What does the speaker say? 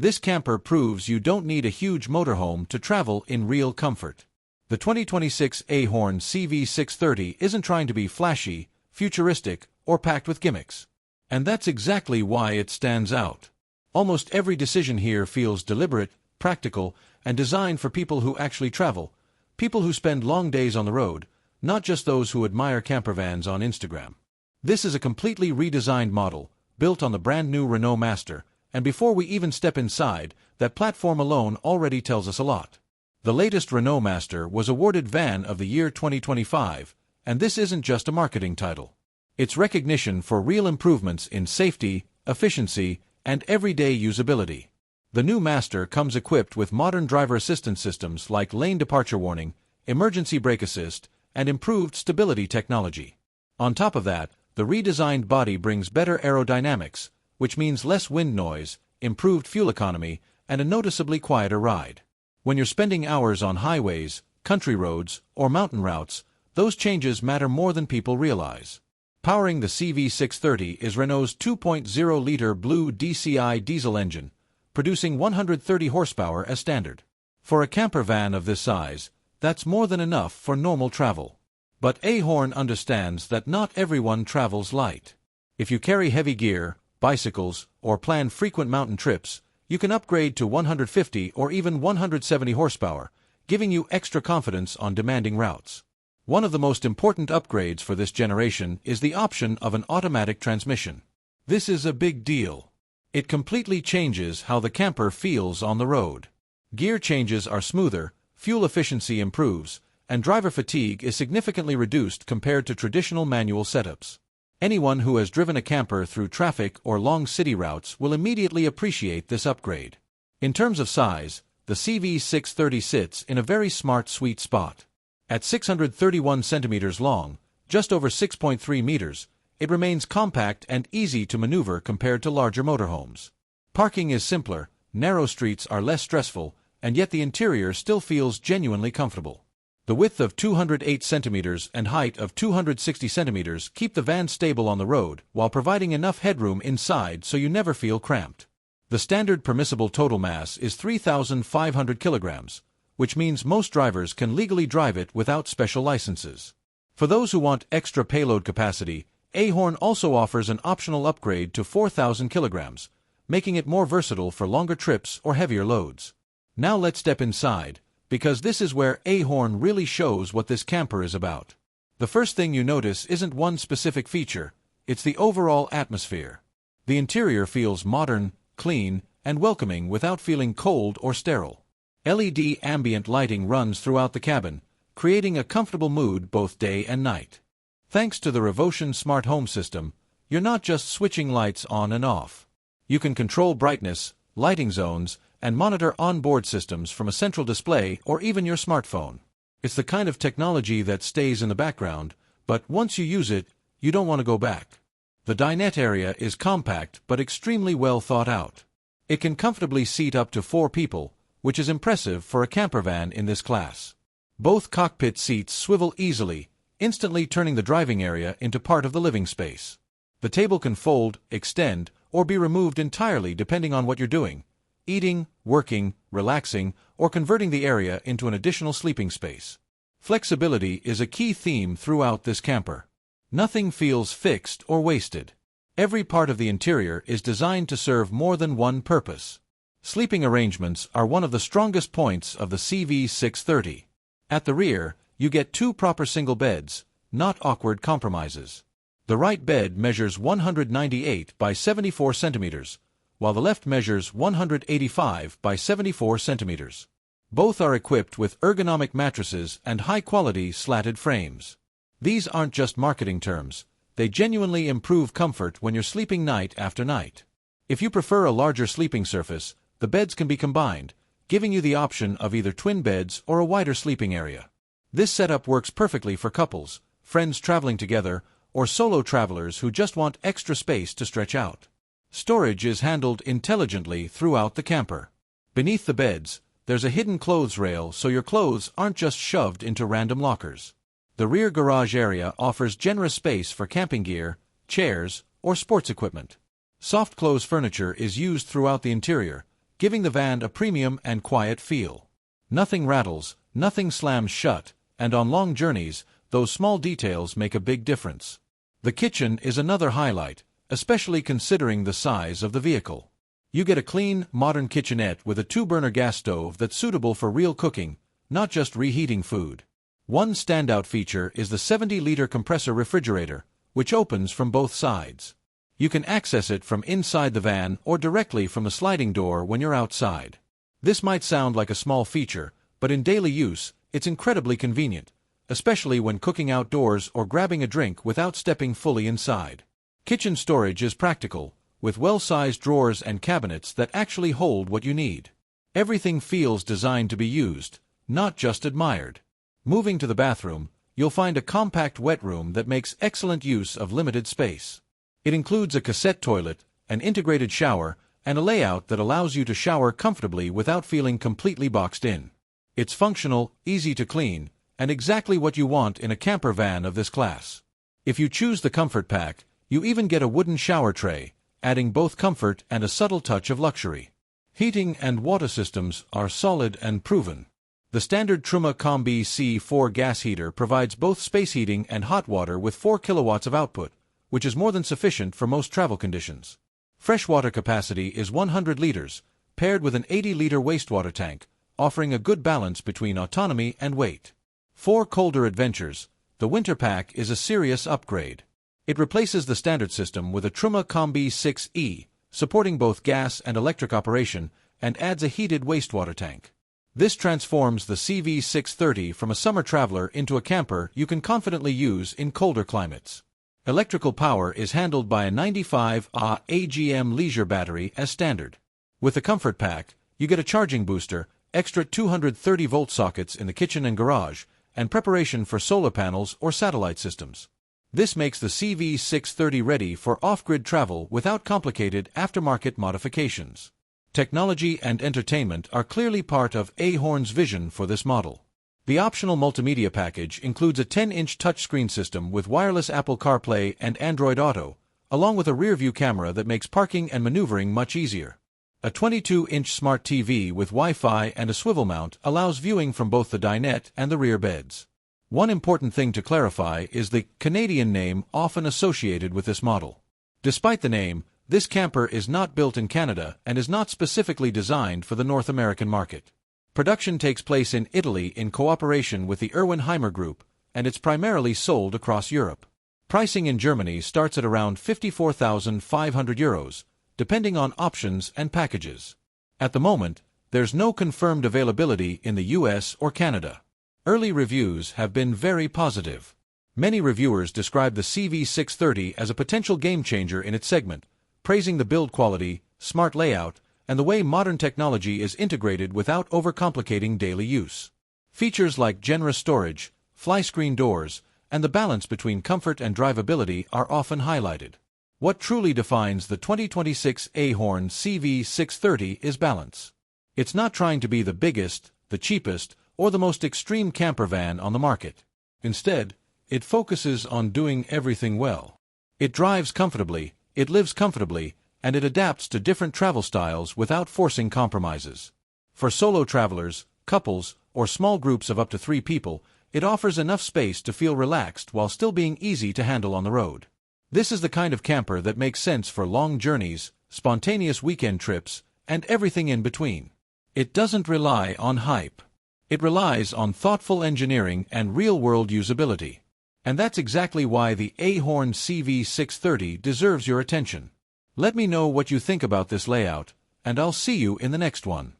This camper proves you don't need a huge motorhome to travel in real comfort. The 2026 AHORN CV630 isn't trying to be flashy, futuristic, or packed with gimmicks. And that's exactly why it stands out. Almost every decision here feels deliberate, practical, and designed for people who actually travel, people who spend long days on the road, not just those who admire campervans on Instagram. This is a completely redesigned model, built on the brand-new Renault Master, and before we even step inside, that platform alone already tells us a lot. The latest Renault Master was awarded Van of the Year 2025, and this isn't just a marketing title. It's recognition for real improvements in safety, efficiency, and everyday usability. The new Master comes equipped with modern driver assistance systems like lane departure warning, emergency brake assist, and improved stability technology. On top of that, the redesigned body brings better aerodynamics, which means less wind noise, improved fuel economy, and a noticeably quieter ride. When you're spending hours on highways, country roads, or mountain routes, those changes matter more than people realize. Powering the CV630 is Renault's 2.0-liter blue DCI diesel engine, producing 130 horsepower as standard. For a camper van of this size, that's more than enough for normal travel. But AHORN understands that not everyone travels light. If you carry heavy gear, bicycles, or plan frequent mountain trips, you can upgrade to 150 or even 170 horsepower, giving you extra confidence on demanding routes. One of the most important upgrades for this generation is the option of an automatic transmission. This is a big deal. It completely changes how the camper feels on the road. Gear changes are smoother, fuel efficiency improves, and driver fatigue is significantly reduced compared to traditional manual setups. Anyone who has driven a camper through traffic or long city routes will immediately appreciate this upgrade. In terms of size, the CV630 sits in a very smart sweet spot. At 631 centimeters long, just over 6.3 meters, it remains compact and easy to maneuver compared to larger motorhomes. Parking is simpler, narrow streets are less stressful, and yet the interior still feels genuinely comfortable. The width of 208 centimeters and height of 260 centimeters keep the van stable on the road while providing enough headroom inside so you never feel cramped. The standard permissible total mass is 3,500 kilograms, which means most drivers can legally drive it without special licenses. For those who want extra payload capacity, AHORN also offers an optional upgrade to 4,000 kilograms, making it more versatile for longer trips or heavier loads. Now let's step inside, because this is where AHORN really shows what this camper is about. The first thing you notice isn't one specific feature, it's the overall atmosphere. The interior feels modern, clean, and welcoming without feeling cold or sterile. LED ambient lighting runs throughout the cabin, creating a comfortable mood both day and night. Thanks to the Revotion smart home system, you're not just switching lights on and off. You can control brightness, lighting zones, and monitor onboard systems from a central display or even your smartphone. It's the kind of technology that stays in the background, but once you use it, you don't want to go back. The dinette area is compact but extremely well thought out. It can comfortably seat up to 4 people, which is impressive for a campervan in this class. Both cockpit seats swivel easily, instantly turning the driving area into part of the living space. The table can fold, extend, or be removed entirely depending on what you're doing: eating, working, relaxing, or converting the area into an additional sleeping space. Flexibility is a key theme throughout this camper. Nothing feels fixed or wasted. Every part of the interior is designed to serve more than one purpose. Sleeping arrangements are one of the strongest points of the CV630. At the rear, you get 2 proper single beds, not awkward compromises. The right bed measures 198 by 74 centimeters, while the left measures 185 by 74 centimeters. Both are equipped with ergonomic mattresses and high-quality slatted frames. These aren't just marketing terms, they genuinely improve comfort when you're sleeping night after night. If you prefer a larger sleeping surface, the beds can be combined, giving you the option of either twin beds or a wider sleeping area. This setup works perfectly for couples, friends traveling together, or solo travelers who just want extra space to stretch out. Storage is handled intelligently throughout the camper. Beneath the beds, there's a hidden clothes rail so your clothes aren't just shoved into random lockers. The rear garage area offers generous space for camping gear, chairs, or sports equipment. Soft close furniture is used throughout the interior, giving the van a premium and quiet feel. Nothing rattles, nothing slams shut, and on long journeys, those small details make a big difference. The kitchen is another highlight, especially considering the size of the vehicle. You get a clean, modern kitchenette with a 2-burner gas stove that's suitable for real cooking, not just reheating food. One standout feature is the 70-liter compressor refrigerator, which opens from both sides. You can access it from inside the van or directly from the sliding door when you're outside. This might sound like a small feature, but in daily use, it's incredibly convenient, especially when cooking outdoors or grabbing a drink without stepping fully inside. Kitchen storage is practical, with well-sized drawers and cabinets that actually hold what you need. Everything feels designed to be used, not just admired. Moving to the bathroom, you'll find a compact wet room that makes excellent use of limited space. It includes a cassette toilet, an integrated shower, and a layout that allows you to shower comfortably without feeling completely boxed in. It's functional, easy to clean, and exactly what you want in a camper van of this class. If you choose the Comfort Pack, you even get a wooden shower tray, adding both comfort and a subtle touch of luxury. Heating and water systems are solid and proven. The standard Truma Combi C4 gas heater provides both space heating and hot water with 4 kilowatts of output, which is more than sufficient for most travel conditions. Freshwater capacity is 100 liters, paired with an 80-liter wastewater tank, offering a good balance between autonomy and weight. For colder adventures, the Winter Pack is a serious upgrade. It replaces the standard system with a Truma Combi 6E, supporting both gas and electric operation, and adds a heated wastewater tank. This transforms the CV630 from a summer traveler into a camper you can confidently use in colder climates. Electrical power is handled by a 95 AGM leisure battery as standard. With the Comfort Pack, you get a charging booster, extra 230-volt sockets in the kitchen and garage, and preparation for solar panels or satellite systems. This makes the CV630 ready for off-grid travel without complicated aftermarket modifications. Technology and entertainment are clearly part of AHORN's vision for this model. The optional multimedia package includes a 10-inch touchscreen system with wireless Apple CarPlay and Android Auto, along with a rear-view camera that makes parking and maneuvering much easier. A 22-inch smart TV with Wi-Fi and a swivel mount allows viewing from both the dinette and the rear beds. One important thing to clarify is the Canadian name often associated with this model. Despite the name, this camper is not built in Canada and is not specifically designed for the North American market. Production takes place in Italy in cooperation with the Erwin-Heimer Group, and it's primarily sold across Europe. Pricing in Germany starts at around €54,500, depending on options and packages. At the moment, there's no confirmed availability in the US or Canada. Early reviews have been very positive. Many reviewers describe the CV630 as a potential game-changer in its segment, praising the build quality, smart layout, and the way modern technology is integrated without overcomplicating daily use. Features like generous storage, fly-screen doors, and the balance between comfort and drivability are often highlighted. What truly defines the 2026 AHORN CV630 is balance. It's not trying to be the biggest, the cheapest, or the most extreme camper van on the market. Instead, it focuses on doing everything well. It drives comfortably, it lives comfortably, and it adapts to different travel styles without forcing compromises. For solo travelers, couples, or small groups of up to 3 people, it offers enough space to feel relaxed while still being easy to handle on the road. This is the kind of camper that makes sense for long journeys, spontaneous weekend trips, and everything in between. It doesn't rely on hype. It relies on thoughtful engineering and real-world usability. And that's exactly why the AHORN CV630 deserves your attention. Let me know what you think about this layout, and I'll see you in the next one.